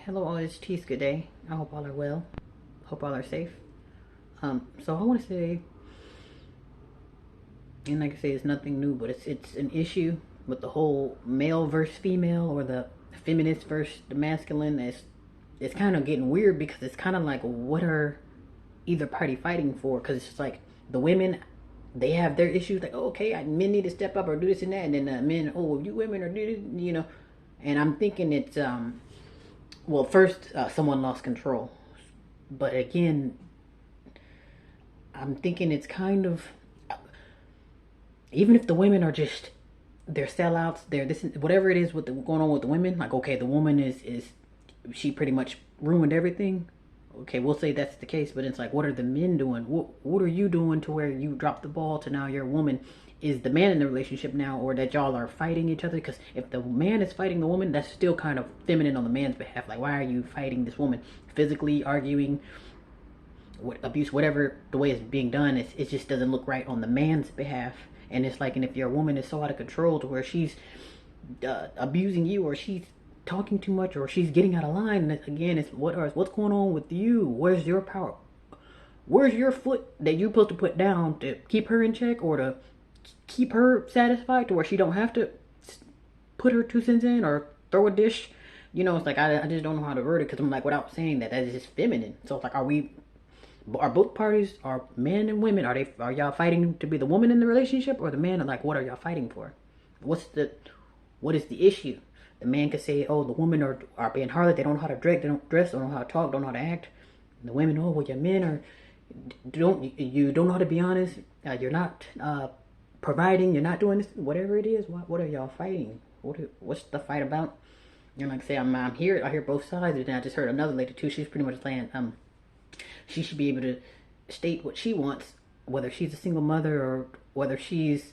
Hello, all. It's Cheese. Good day. I hope all are well. Hope all are safe. So I want to say, and like I say, it's nothing new, but it's an issue with the whole male versus female, or the feminist versus the masculine. It's kind of getting weird because it's kind of like, what are either party fighting for? Because it's just like the women, they have their issues, like, oh, okay, men need to step up or do this and that, and then men, oh, you women are doing this. And I'm thinking it's well, first, someone lost control. But again, I'm thinking it's kind of, even if the women are just, they're sellouts, they're this, whatever it is with going on with the women, like, okay, the woman is she pretty much ruined everything. Okay, we'll say that's the case, but it's like, what are the men doing? What are you doing to where you drop the ball to now you're a woman? Is the man in the relationship now, or that y'all are fighting each other? Because if the man is fighting the woman, that's still kind of feminine on the man's behalf. Like, why are you fighting this woman? Physically arguing, abuse, whatever the way it's being done, it just doesn't look right on the man's behalf. And it's like, and if your woman is so out of control to where she's abusing you, or she's talking too much, or she's getting out of line, again, it's what's going on with you? Where's your power? Where's your foot that you're supposed to put down to keep her in check, or to keep her satisfied to where she don't have to put her 2 cents in or throw a dish? It's like, I just don't know how to word it, because I'm like, without saying that is just feminine. So it's like, are both parties, are men and women, are y'all fighting to be the woman in the relationship, or the man? Like, what are y'all fighting for? What is the issue? The man could say, oh, the women are being harlot, they don't know how to dress, they don't know how to talk, don't know how to act. And the women, oh, well, your men are you don't know how to be honest, you're not providing, you're not doing this, whatever it is. What are y'all fighting? What's the fight about? Like I say, I'm here, I hear both sides, and then I just heard another lady too. She's pretty much saying she should be able to state what she wants, whether she's a single mother or whether she's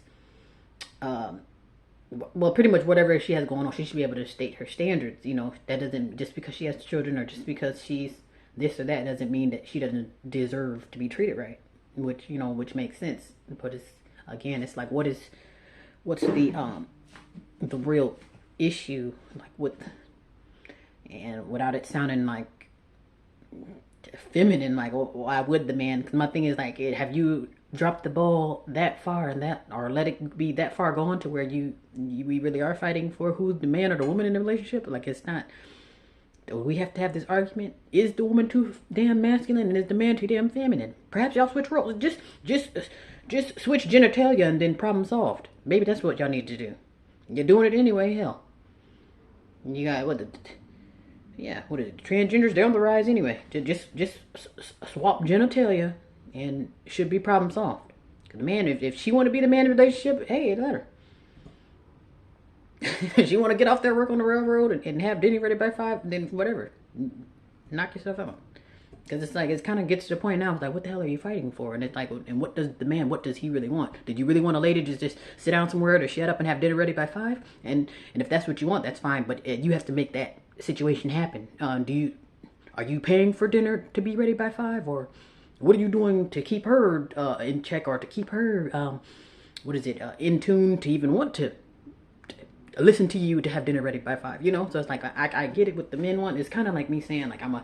well, pretty much whatever she has going on, she should be able to state her standards. That doesn't, just because she has children or just because she's this or that, doesn't mean that she doesn't deserve to be treated right. Which makes sense. But it's like, what's the real issue, like, with, and without it sounding like feminine, like, well, why would the man? Because my thing is, like, have you dropped the ball that far, and that, or let it be that far gone to where we really are fighting for who's the man or the woman in the relationship? Like, it's not, we have to have this argument. Is the woman too damn masculine, and is the man too damn feminine? Perhaps y'all switch roles. Just switch genitalia, and then problem solved. Maybe that's what y'all need to do. You're doing it anyway. Hell, you got what is it? Transgenders, they're on the rise anyway. Just swap genitalia, and it should be problem solved. Cause the man, if she want to be the man in the relationship, hey, let her. If she want to get off there, work on the railroad, and have dinner ready by 5, then whatever. Knock yourself out. Because it's like, it kind of gets to the point now, it's like, what the hell are you fighting for? And it's like, and what does he really want? Did you really want a lady to just sit down somewhere, to shut up and have dinner ready by 5? And if that's what you want, that's fine. But you have to make that situation happen. Are you paying for dinner to be ready by 5? Or what are you doing to keep her in check, or to keep her, in tune to even want to listen to you to have dinner ready by 5? So it's like, I get it with the men one. It's kind of like me saying, like, I'm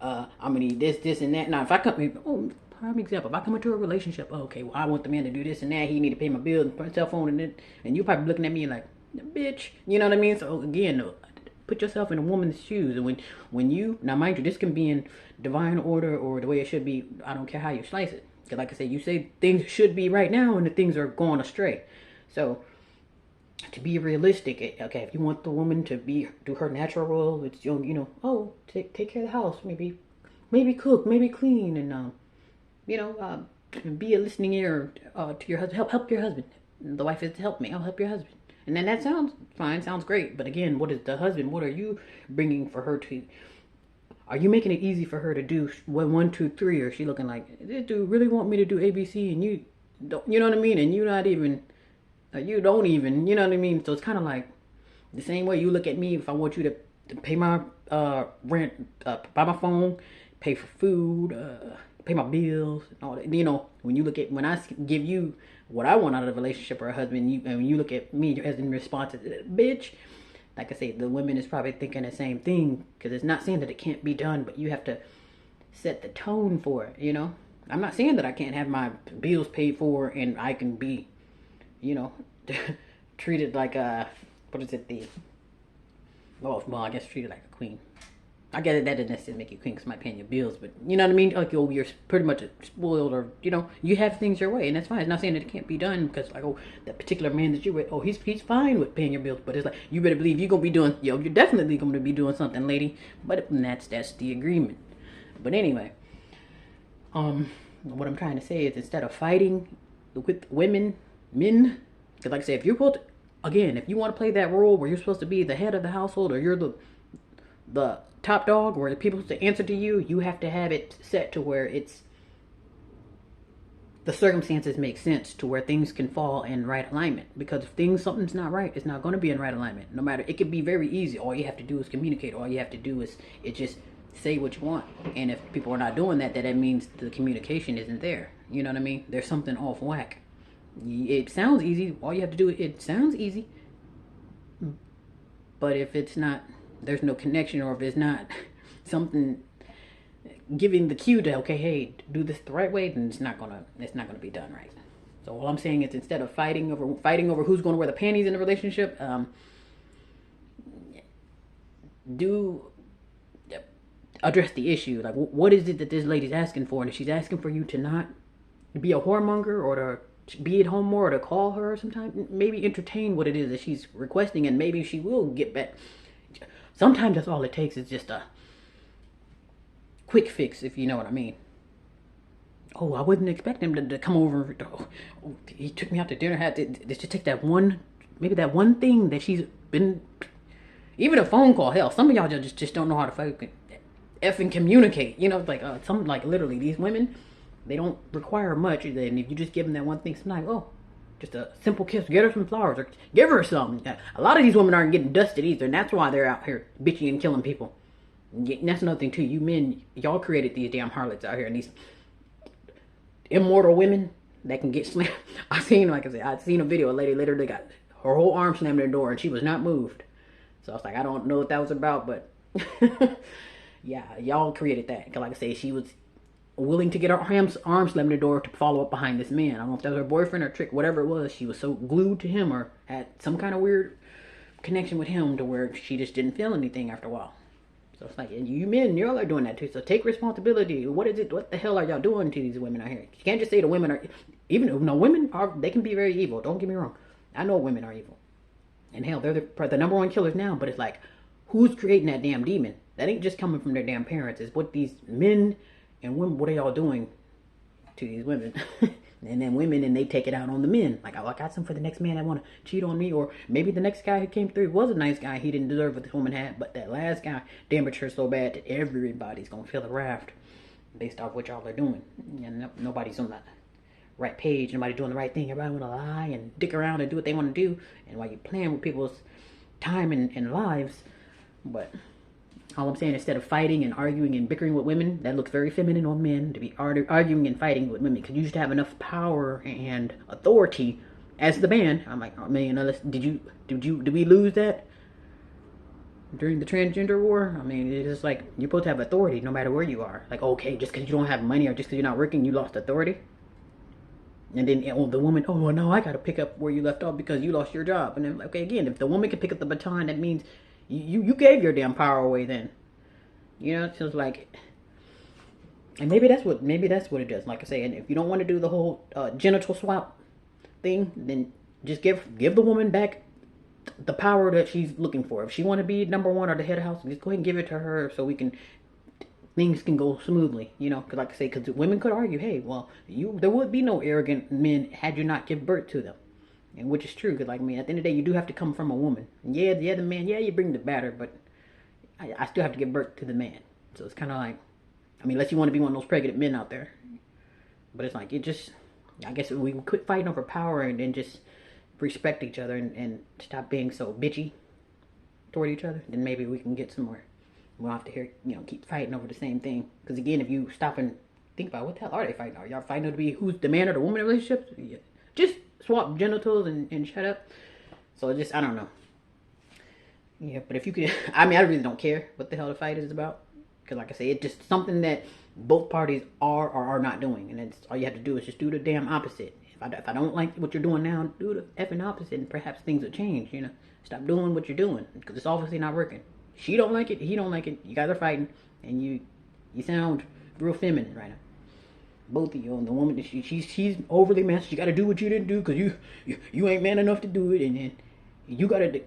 gonna need this and that. Now, if I come, prime example, if I come into a relationship, okay, well, I want the man to do this and that, he need to pay my bills and put my cell phone, and you probably looking at me like, bitch, you know what I mean? So again, put yourself in a woman's shoes, and when you, now mind you, this can be in divine order or the way it should be. I don't care how you slice it, because like I said, you say things should be right now, and the things are going astray. So to be realistic, okay, if you want the woman to do her natural role, it's oh, take care of the house, maybe cook, maybe clean, and be a listening ear to your husband. Help your husband. The wife is to help me. I'll help your husband. And then that sounds fine, sounds great. But again, what is the husband? What are you bringing for her to? Are you making it easy for her to do 1, 2, 3? Or is she looking like, this dude really want me to do ABC, and you don't, you know what I mean? And you not even, you don't even, you know what I mean? So it's kind of like the same way you look at me. If I want you to pay my rent, buy my phone, pay for food, pay my bills, and all that. When I give you what I want out of a relationship or a husband, and when you look at me as in response to, bitch, like I say, the women is probably thinking the same thing, because it's not saying that it can't be done, but you have to set the tone for it, you know. I'm not saying that I can't have my bills paid for and I can be, you know, treated like a, what is it, the, well, I guess treated like a queen. I get it, that doesn't necessarily make you queen because somebody paying your bills, but you know what I mean? Like, oh, you're pretty much spoiled, or, you know, you have things your way, and that's fine. It's not saying that it can't be done because, like, oh, that particular man that you're with, oh, he's fine with paying your bills, but it's like, you better believe you're going to be doing, you're definitely going to be doing something, lady, but that's the agreement. But anyway, what I'm trying to say is, instead of fighting with men, because like I said, if you're supposed to, again, if you want to play that role where you're supposed to be the head of the household, or you're the top dog, where the people supposed to answer to you, you have to have it set to where it's, the circumstances make sense to where things can fall in right alignment. Because if something's not right, it's not going to be in right alignment. No matter, it could be very easy. All you have to do is communicate. All you have to do is just say what you want. And if people are not doing that, that means the communication isn't there. You know what I mean? There's something off whack. It sounds easy. All you have to do, it sounds easy. But if it's not, there's no connection, or if it's not something giving the cue to, okay, hey, do this the right way, then it's not gonna be done right. So all I'm saying is, instead of fighting over who's gonna wear the panties in the relationship, do address the issue. Like, what is it that this lady's asking for? And if she's asking for you to not be a whoremonger, or to be at home more, or to call her sometime, maybe entertain what it is that she's requesting, and maybe she will get back. Sometimes that's all it takes, is just a quick fix, if you know what I mean. Oh, I wasn't expecting him to come over. Oh, he took me out to dinner. Had to just take that one, maybe that one thing that she's been, even a phone call. Hell, some of y'all just don't know how to fucking effing communicate. You know, like some, like, literally, these women, they don't require much. And if you just give them that one thing, sometimes, oh, just a simple kiss, get her some flowers, or give her some. A lot of these women aren't getting dusted either, and that's why they're out here bitching and killing people. And that's another thing too. You men, y'all created these damn harlots out here, and these immortal women that can get slammed. I seen a video. A lady literally got her whole arm slammed in the door, and she was not moved. So I was like, I don't know what that was about, but yeah, y'all created that. Cause like I say, she was willing to get her arm slammed in the door to follow up behind this man. I don't know if that was her boyfriend or trick, whatever it was. She was so glued to him, or had some kind of weird connection with him, to where she just didn't feel anything after a while. So it's like, you men, y'all are doing that too. So take responsibility. What is it? What the hell are y'all doing to these women out here? You can't just say the women are, even though women are, they can be very evil. Don't get me wrong. I know women are evil. And hell, they're the number one killers now. But it's like, who's creating that damn demon? That ain't just coming from their damn parents. It's what these men and women, what are y'all doing to these women? And then women, and they take it out on the men. Like, oh, I got some for the next man that want to cheat on me. Or maybe the next guy who came through was a nice guy. He didn't deserve what this woman had. But that last guy damaged her so bad that everybody's going to feel the raft based off what y'all are doing. And nobody's on the right page. Nobody doing the right thing. Everybody want to lie and dick around and do what they want to do. And while you're playing with people's time and lives. But all I'm saying, instead of fighting and arguing and bickering with women, that looks very feminine on men, to be arguing and fighting with women, because you used to have enough power and authority as the man. I'm like, oh man, did we lose that during the transgender war? I mean, it's just like, you're supposed to have authority no matter where you are. Like, okay, just because you don't have money, or just because you're not working, you lost authority. And then the woman, oh well, no, I got to pick up where you left off because you lost your job. And then, okay, again, if the woman can pick up the baton, that means you gave your damn power away then. You know, it's just like, and maybe that's what it does. Like I say, and if you don't want to do the whole genital swap thing, then just give the woman back the power that she's looking for. If she want to be number one or the head of house, just go ahead and give it to her, so things can go smoothly. You know, because like I say, because women could argue, hey, well, there would be no arrogant men had you not give birth to them. And which is true, because like, I mean, at the end of the day, you do have to come from a woman. And yeah, the man, yeah, you bring the batter, but I still have to give birth to the man. So it's kind of like, I mean, unless you want to be one of those pregnant men out there. But it's like, I guess if we quit fighting over power and then just respect each other and stop being so bitchy toward each other, then maybe we can get somewhere. We don't have to keep fighting over the same thing. Because again, if you stop and think about, what the hell are they fighting? Are y'all fighting to be who's the man or the woman in relationships? Just swap genitals and shut up. So I don't know. Yeah, but if you could, I mean, I really don't care what the hell the fight is about. Because, like I say, it's just something that both parties are or are not doing. And it's all you have to do is just do the damn opposite. If I don't like what you're doing now, do the effing opposite, and perhaps things will change, you know. Stop doing what you're doing, because it's obviously not working. She don't like it, he don't like it. You guys are fighting, and you sound real feminine right now. Both of you. And the woman, she's overly masculine. You got to do what you didn't do, because you ain't man enough to do it, and then you gotta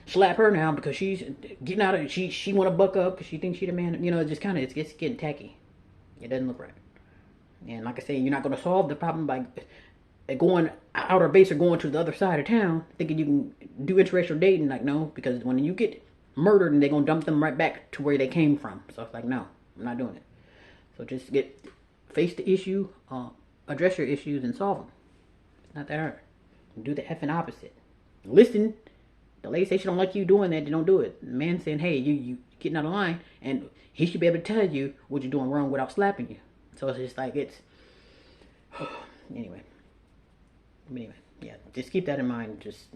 slap her now because she's getting out of she want to buck up because she thinks she's the man. You know, it's just kind of it's getting tacky. It doesn't look right. And like I say, you're not gonna solve the problem by going outer base or going to the other side of town thinking you can do interracial dating. Like, no, because when you get murdered and they're gonna dump them right back to where they came from. So it's like, no, I'm not doing it. So just face the issue, address your issues and solve them. It's not that hard. Do the effing opposite. Listen. The lady says she don't like you doing that, then don't do it. The man saying, hey, you getting out of line, and he should be able to tell you what you're doing wrong without slapping you. So it's just like, anyway, yeah, just keep that in mind. Just